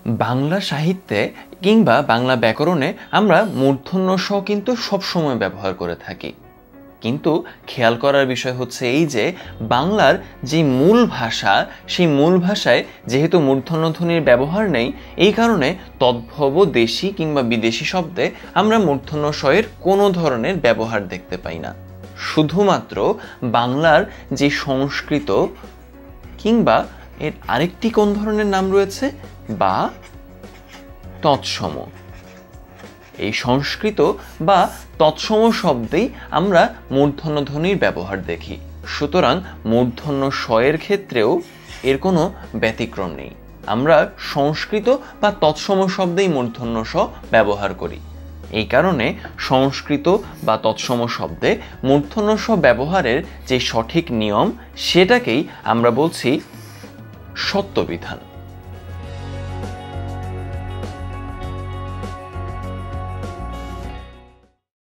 বাংলা সাহিত্যে কিংবা বাংলা ব্যাকরণে আমরা মূর্ধন্য ষ কিন্তু সবসময় ব্যবহার করে থাকি, কিন্তু খেয়াল করার বিষয় হচ্ছে এই যে বাংলার যে মূল ভাষা সেই মূল ভাষায় যেহেতু মূর্ধন্য ধ্বনির ব্যবহার নেই, এই কারণে তদ্ভব দেশি কিংবা বিদেশি শব্দে আমরা মূর্ধন্য ষ এর কোনো ধরনের ব্যবহার দেখতে পাই না। শুধুমাত্র বাংলার যে সংস্কৃত কিংবা এর আরেকটি কোন ধরনের নাম রয়েছে বা তৎসম, এই সংস্কৃত বা তৎসম শব্দেই আমরা মূর্ধন্য ধ্বনির ব্যবহার দেখি। সুতরাং মূর্ধন্য ষ এর ক্ষেত্রেও এর কোনো ব্যতিক্রম নেই। আমরা সংস্কৃত বা তৎসম শব্দেই মূর্ধন্য ষ ব্যবহার করি। এই কারণে সংস্কৃত বা তৎসম শব্দে মূর্ধন্য ষ ব্যবহারের যে সঠিক নিয়ম সেটাকেই আমরা বলছি সত্যবিধান।